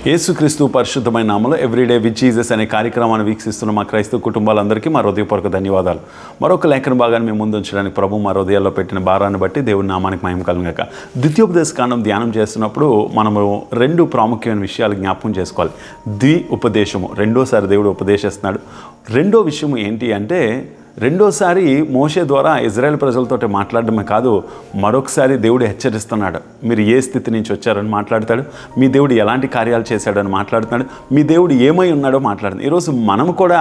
యేసుక్రీస్తు పరిశుద్ధమైన నామములో ఎవ్రీడే విత్ జీసస్ అనే కార్యక్రమాన్ని వీక్షిస్తున్న మా క్రైస్తవ కుటుంబాలందరికీ మా హృదయపూర్వక ధన్యవాదాలు. మరొక లేఖన భాగాన్ని మేము ముందు ఉంచడానికి ప్రభు మా హృదయాల్లో పెట్టిన భారాన్ని బట్టి దేవుని నామానికి మహిమ కలుగుగాక. ద్వితీయోపదేశ కాండం ధ్యానం చేస్తున్నప్పుడు మనము రెండు ప్రాముఖ్యమైన విషయాలు జ్ఞాపకం చేసుకోవాలి. ఉపదేశము, రెండోసారి దేవుడు ఉపదేశిస్తున్నాడు. రెండో విషయం ఏంటి అంటే, రెండోసారి మోషే ద్వారా ఇజ్రాయెల్ ప్రజలతో మాట్లాడడమే కాదు, మరొకసారి దేవుడు హెచ్చరిస్తున్నాడు. మీరు ఏ స్థితి నుంచి వచ్చారని మాట్లాడతాడు, మీ దేవుడు ఎలాంటి కార్యాలు చేశాడని మాట్లాడుతున్నాడు, మీ దేవుడు ఏమై ఉన్నాడో మాట్లాడుతున్నాడు. ఈరోజు మనం కూడా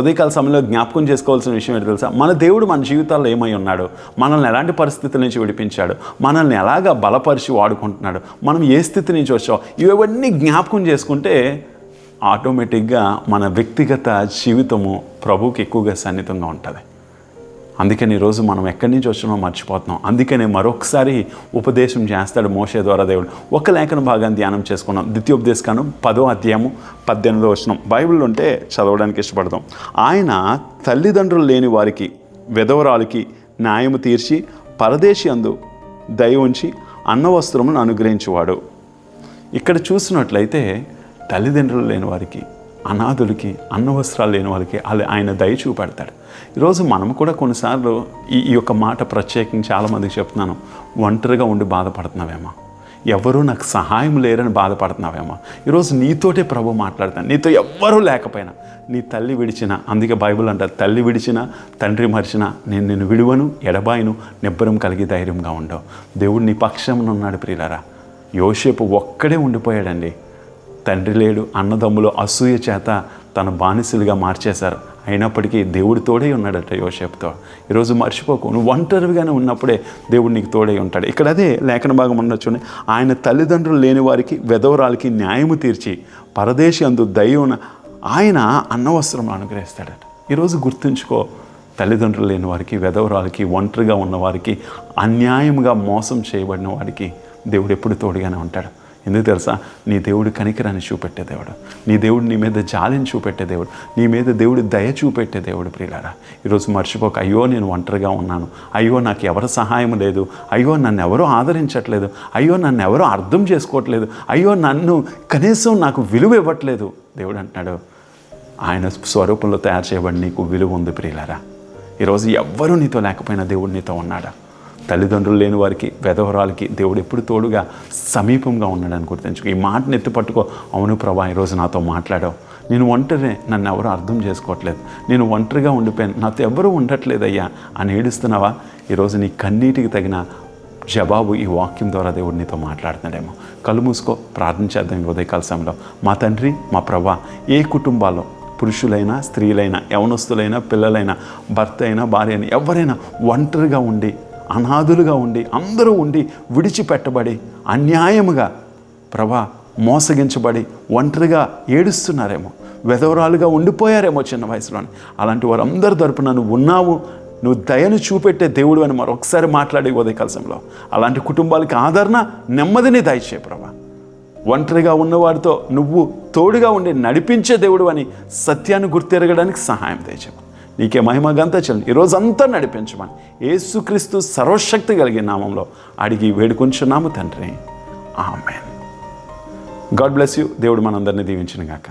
ఉదయకాల సమయంలో జ్ఞాపకం చేసుకోవాల్సిన విషయం ఏంటి తెలుసా? మన దేవుడు మన జీవితాల్లో ఏమై ఉన్నాడు, మనల్ని ఎలాంటి పరిస్థితుల నుంచి విడిపించాడు, మనల్ని ఎలాగా బలపరిచి వాడుకుంటున్నాడు, మనం ఏ స్థితి నుంచి వచ్చాం, ఇవన్నీ జ్ఞాపకం చేసుకుంటే ఆటోమేటిక్గా మన వ్యక్తిగత జీవితము ప్రభువుకి ఎక్కువగా సన్నిహితంగా ఉంటుంది. అందుకని ఈరోజు మనం ఎక్కడి నుంచి వచ్చినామో మర్చిపోతున్నాం. అందుకనే మరొకసారి ఉపదేశం చేస్తాడు మోషే ద్వారా దేవుడు. ఒక లేఖన భాగాన్ని ధ్యానం చేసుకున్నాం. ద్వితీయోపదేశ కాండం 10వ అధ్యాయము 18వ వచనం బైబిల్లో ఉంటే చదవడానికి ఇష్టపడతాం. ఆయన తల్లిదండ్రులు లేని వారికి, విధవరాలకి న్యాయము తీర్చి పరదేశి అందు దయ ఉంచి అన్నవస్త్రమును అనుగ్రహించేవాడు. ఇక్కడ చూసినట్లయితే తల్లిదండ్రులు లేని వారికి, అనాథులకి, అన్నవస్త్రాలు లేని వారికి ఆయన దయ చూపెడతాడు. ఈరోజు మనం కూడా కొన్నిసార్లు ఈ యొక్క మాట ప్రత్యేకంగా చాలామందికి చెప్తున్నాను, ఒంటరిగా ఉండి బాధపడుతున్నావేమో, ఎవరూ నాకు సహాయం లేరని బాధపడుతున్నావేమో, ఈరోజు నీతోటే ప్రభు మాట్లాడతాను. నీతో ఎవ్వరూ లేకపోయినా, నీ తల్లి విడిచిన, అందుకే బైబిల్ అంటారు, తల్లి విడిచిన తండ్రి మరిచిన నేను నిన్ను విడువను, ఎడబాయను, నిబ్బరం కలిగి ధైర్యంగా ఉండవు. దేవుడు నీ పక్షమున ఉన్నాడు. ప్రియులారా, యోసేపు ఒక్కడే ఉండిపోయాడండి. తండ్రి లేడు, అన్నదమ్ములు అసూయ చేత తన బానిసలుగా మార్చేశారు. అయినప్పటికీ దేవుడు తోడై ఉన్నాడట యోసేపుతో. ఈరోజు మర్చిపోకు, నువ్వు ఒంటరిగానే ఉన్నప్పుడే దేవుడు నీకు తోడై ఉంటాడు. ఇక్కడ అదే లేఖన భాగం ఉండొచ్చుని, ఆయన తల్లిదండ్రులు లేని వారికి, విధవరాలకి న్యాయము తీర్చి పరదేశి అందు దయ ఉన్న ఆయన అన్నవస్త్రం అనుగ్రహిస్తాడట. ఈరోజు గుర్తుంచుకో, తల్లిదండ్రులు లేని వారికి, విధవరాలకి, ఒంటరిగా ఉన్నవారికి, అన్యాయంగా మోసం చేయబడిన వారికి దేవుడు ఎప్పుడు తోడుగానే ఉంటాడు. ఎందుకు తెలుసా? నీ దేవుడు కనికరాన్ని చూపెట్టే దేవుడు, నీ దేవుడు నీ మీద జాలిని చూపెట్టే దేవుడు, నీ మీద దేవుడు దయ చూపెట్టే దేవుడు. ప్రియులారా, ఈరోజు మర్చిపోక, అయ్యో నేను ఒంటరిగా ఉన్నాను, అయ్యో నాకు ఎవరు సహాయం లేదు, అయ్యో నన్ను ఎవరూ ఆదరించట్లేదు, అయ్యో నన్ను ఎవరూ అర్థం చేసుకోవట్లేదు, అయ్యో నన్ను కనీసం నాకు విలువ ఇవ్వట్లేదు. దేవుడు అంటున్నాడు, ఆయన స్వరూపంలో తయారు చేయబడి నీకు విలువ ఉంది. ప్రియులారా, ఈరోజు ఎవ్వరూ నీతో లేకపోయినా దేవుడు నీతో ఉన్నాడా? తల్లిదండ్రులు లేని వారికి, విధవరాలకి దేవుడు ఎప్పుడు తోడుగా సమీపంగా ఉన్నాడని గుర్తించుకో. ఈ మాటను ఎత్తుపట్టుకో. అవును ప్రభా, ఈరోజు నాతో మాట్లాడావు, నేను ఒంటరినే, నన్ను ఎవరు అర్థం చేసుకోవట్లేదు, నేను ఒంటరిగా ఉండిపోయాను, నాతో ఎవరూ ఉండట్లేదయ్యా అని ఏడుస్తున్నావా? ఈరోజు నీ కన్నీటికి తగిన జవాబు ఈ వాక్యం ద్వారా దేవుడు నీతో మాట్లాడుతున్నాడేమో. కళ్ళు మూసుకో, ప్రార్థన చేద్దాం ఈ ఉదయకాల సమయంలో. మా తండ్రి, మా ప్రభా, ఏ కుటుంబాల్లో పురుషులైనా, స్త్రీలైనా, యవనస్తులైనా, పిల్లలైనా, భర్త అయినా, భార్య అయినా, ఎవరైనా ఒంటరిగా ఉండి, అనాథులుగా ఉండి, అందరూ ఉండి విడిచిపెట్టబడి, అన్యాయముగా ప్రభా మోసగించబడి ఒంటరిగా ఏడుస్తున్నారేమో, విధవరాలుగా ఉండిపోయారేమో చిన్న వయసులోని, అలాంటి వారందరి తరపున నువ్వు ఉన్నావు, నువ్వు దయను చూపెట్టే దేవుడు అని మరొకసారి మాట్లాడే ఉదయకాల సమయంలో అలాంటి కుటుంబాలకి ఆదరణ, నెమ్మదిని దయచే ప్రభా. ఒంటరిగా ఉన్నవాడితో నువ్వు తోడుగా ఉండి నడిపించే దేవుడు అని సత్యాన్ని గుర్తెరగడానికి సహాయం దయచేయము. నీకే మహిమ ఘనత చెల్లి ఈరోజంతా నడిపించమని యేసుక్రీస్తు సర్వశక్తి కలిగిన నామంలో అడిగి వేడుకొంచున్నాము తండ్రి. ఆమేన్. God bless you. దేవుడు మనందరినీ దీవించును గాక.